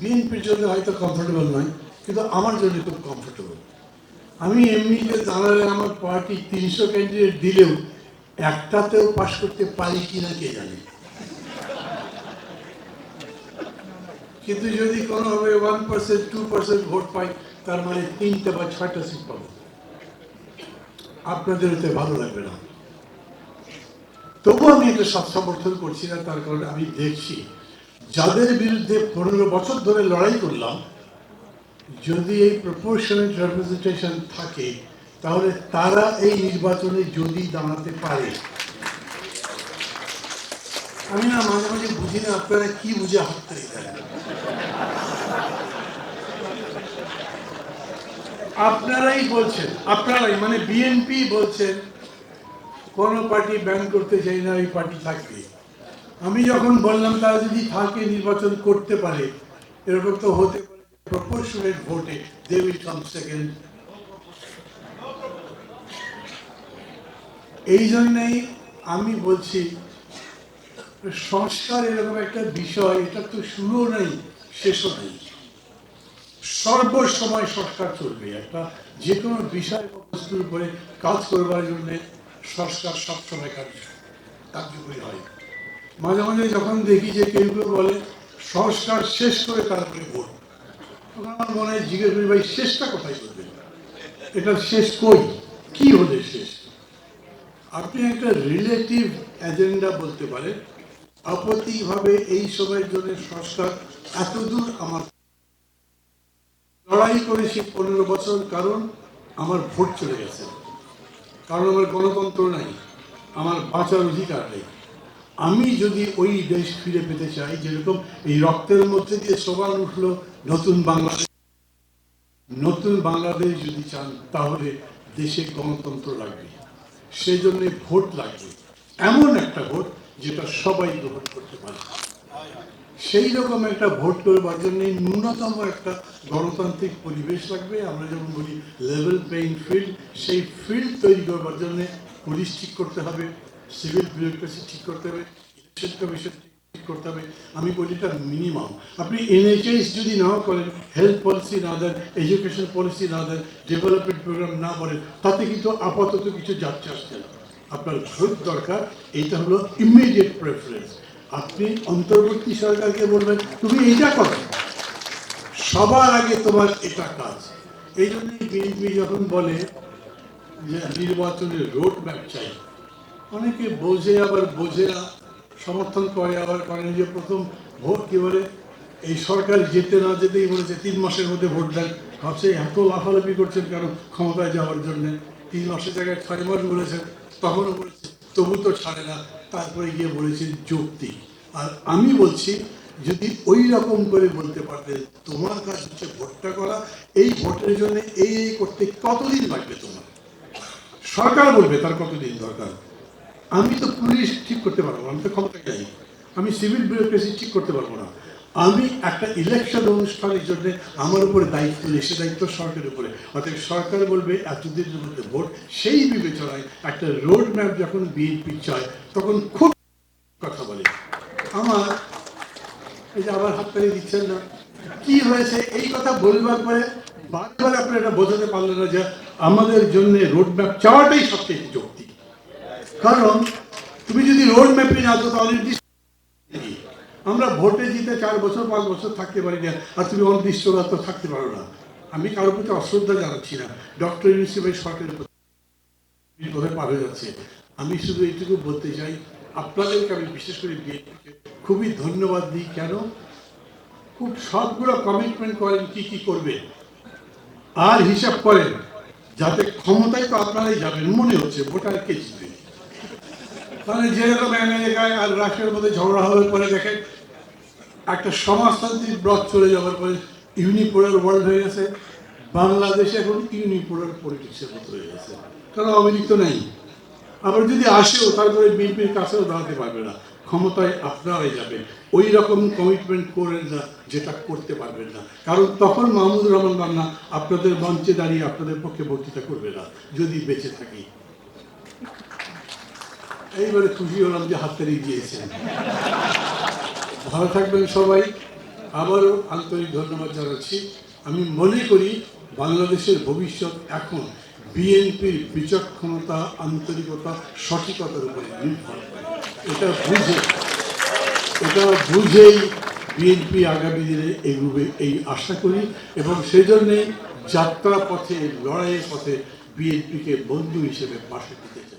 বিএনপির জন্য হয়তো কমফোর্টেবল নয়, কিন্তু আমার জন্য খুব কমফোর্টেবল। আমি এমনিতে দাঁড়ালে আমার পার্টি 300 ক্যান্ডিডেট দিলেও একটাতেও পাশ করতে পারি কিনা কে জানে। কিন্তু যদি কোনোভাবে 1% 2% ভোট পাই, তার মানে 3টে বা 6টা সিট পাবো। আপনাদের এতে ভালো লাগবে না, তবু আমি এটা সমর্থন করছি না। তার কারণে আমি দেখছি যাদের বিরুদ্ধে 15 বছর ধরে লড়াই করলাম, যদি এই প্রপোর্শনাল রিপ্রেজেন্টেশন থাকে, তাহলে তারা এই নির্বাচনে যদি দাঁড়াতে পারে। আমি না মাঝে মাঝে বুঝি না আপনারা কি বুঝে হাততালি দেন। আপনারাই বলছেন, আপনারাই মানে বিএনপি বলছেন কোন পার্টি ব্যান করতে চাই না, এই পার্টি থাকবে। আমি যখন বললাম তারা যদি থাকে নির্বাচন করতে পারে, এরকম তো হতে পারে প্রপোর্শনাল ভোটে দে উইল কাম সেকেন্ড। এই জন্যই আমি বলছি সংস্কার এরকম একটা বিষয়, এটা তো শুরুও নেই শেষও নেই, সর্বসময় সংস্কার চলবে। একটা যে কোনো বিষয় বস্তুর উপরে কাজ করবার জন্য সংস্কার সবসময় কার্যকরী হয়। মাঝে মাঝে যখন দেখি যে কেউ কেউ বলে সংস্কার শেষ করে তারপরে ভোট, তখন আমার মনে হয় জিজ্ঞেস করি, ভাই শেষটা কোথায় করবেন? এটা শেষ কই, কি হলে শেষ? আপনি একটা রিলেটিভ এজেন্ডা বলতে পারেন, আপত্তিভাবে এই সময়ের জন্য সংস্কার এতদূর আমার লড়াই করেছি 15 বছর, কারণ আমার ভোট চলে গেছে, কারণ আমার গণতন্ত্র নাই, আমার বাঁচার অধিকার নেই। আমি যদি ওই দেশ ফিরে পেতে চাই, যেরকম এই রক্তের মধ্যে দিয়ে সবার উঠলো নতুন বাংলাদেশ, নতুন বাংলাদেশ যদি চান, তাহলে দেশে গণতন্ত্র লাগবে, সেই জন্য ভোট লাগবে, এমন একটা ভোট যেটা সবাই গ্রহণ করতে পারে। সেই রকম একটা ভোট করবার জন্য ন্যূনতম একটা গণতান্ত্রিক পরিবেশ লাগবে। আমরা যেমন বলি লেভেল প্লেইং ফিল্ড, সেই ফিল্ড তৈরি করবার জন্য পুলিশ ঠিক করতে হবে, সিভিল বিউরোক্রেসি ঠিক করতে হবে, ইলেকশন কমিশন ঠিক করতে হবে। আমি বলি এটা মিনিমাম। আপনি এনএইচএস যদি নাও করেন, হেলথ পলিসি না দেন, এডুকেশন পলিসি না দেন, ডেভেলপমেন্ট প্রোগ্রাম না করেন, তাতে কিন্তু আপাতত কিছু যাচ্ছে আসছে না। আপনার ভোট দরকার, এইটা হলো ইমিডিয়েট প্রেফারেন্স। আপনি অন্তর্বর্তী সরকারকে বলবেন তুমি এইটা করো, সবার আগে তোমার এটা কাজ। এই জন্যই বিএনপি যখন বলে যে নির্বাচনের রোড ম্যাপ চাই, অনেকে বোঝে আবার বোঝে না, সমর্থন করে আবার করেন যে প্রথম ভোট কি বলে, এই সরকার যেতে না যেতেই বলেছে 3 মাসের মধ্যে ভোট দেন। ভাবছে এত লাফালাফি করছেন কেন ক্ষমতায় যাওয়ার জন্য? 3 মাসের জায়গায় 6 মাস বলেছেন, তখনও বলেছে, তবু তো ছাড়ে না। তারপরে গিয়ে বলেছেন যৌক্তিক। আর আমি বলছি যদি ওই রকম করে বলতে পারতেন তোমার কাজ হচ্ছে ভোটটা করা, এই ভোটের জন্য এই করতে কতদিন লাগবে তোমার, সরকার বলবে তার কতদিন দরকার। আমি তো পুলিশ ঠিক করতে পারবো না, আমি তো ক্ষমতা চাই, আমি সিভিল বিউরোক্রেসি ঠিক করতে পারবো না। আমি একটা ইলেকশন অনুষ্ঠানের জন্য আমার উপরে দায়িত্ব নেই, সে দায়িত্ব সরকারের উপরে। অর্থাৎ সরকার বলবে এতদিনের মধ্যে ভোট, সেই বিবেচনায় একটা রোড ম্যাপ যখন বিএনপি চায়, তখন খুব কথা বলে। আমার এই যে আবার হাততালি দিচ্ছেন না, কি হয়েছে এই কথা বলবার পরে বারবার আপনি এটা বোঝাতে পারলেন না যে আমাদের জন্য রোড ম্যাপ চাওয়াটাই সবচেয়ে যৌক্তিক। কারণ তুমি যদি রোড ম্যাপে না তো তাহলে আমরা ভোটে জিতে 4 বছর 5 বছর থাকতে পারি না, আর তুমি অনির্দিষ্টকাল তো থাকতে পারো না। আমি কারোর প্রতি অশ্রদ্ধা জানাচ্ছি না, ডক্টর ইউনিসেফের সরকারের কোথায় পার হয়ে যাচ্ছে। আমি শুধু এইটুকু বলতে চাই, আপনাদেরকে আমি বিশেষ করে বিএনপিকে খুবই ধন্যবাদ দিই। কেন? খুব সবগুলো কমিটমেন্ট করেন কি কি করবে, আর হিসাব করেন যাতে ক্ষমতায় তো আপনারাই যাবেন, মনে হচ্ছে ভোটার কে জিতবে। মানে যেরকম আমেরিকায় আর রাশিয়ার মধ্যে ঝগড়া হওয়ার পরে দেখেন একটা সমাজতান্ত্রিক ব্লক চলে যাওয়ার পরে ইউনিপোলার ওয়ার্ল্ড হয়ে গেছে, বাংলাদেশে এখন ইউনিপোলার পলিটিক্সের মতো হয়ে গেছে, কারণ আওয়ামী তো নেই। আবার যদি আসেও তারপরে বিএনপির কাছেও দাঁড়াতে পারবে না, ক্ষমতায় আপনারাই যাবেন। ওই রকম কমিটমেন্ট করেন না যেটা করতে পারবেন না, কারণ তখন মাহমুদুর রহমান মান্না আপনাদের মঞ্চে দাঁড়িয়ে আপনাদের পক্ষে বক্তৃতা করবে না যদি বেঁচে থাকি। এইবারে খুশি হলাম যে হাততালি দিয়েছেন। ভালো থাকবেন সবাই। আবারও আন্তরিক ধন্যবাদ জানাচ্ছি। আমি মনে করি বাংলাদেশের ভবিষ্যৎ এখন বিএনপির বিচক্ষণতা, আন্তরিকতা, সঠিকতার উপরে নির্ভর করে। এটা বুঝেই বিএনপি আগামী দিনে এগোবে এই আশা করি, এবং সেজন্যে যাত্রা পথে, লড়াইয়ের পথে বিএনপিকে বন্ধু হিসেবে পাশে দিতে চাই।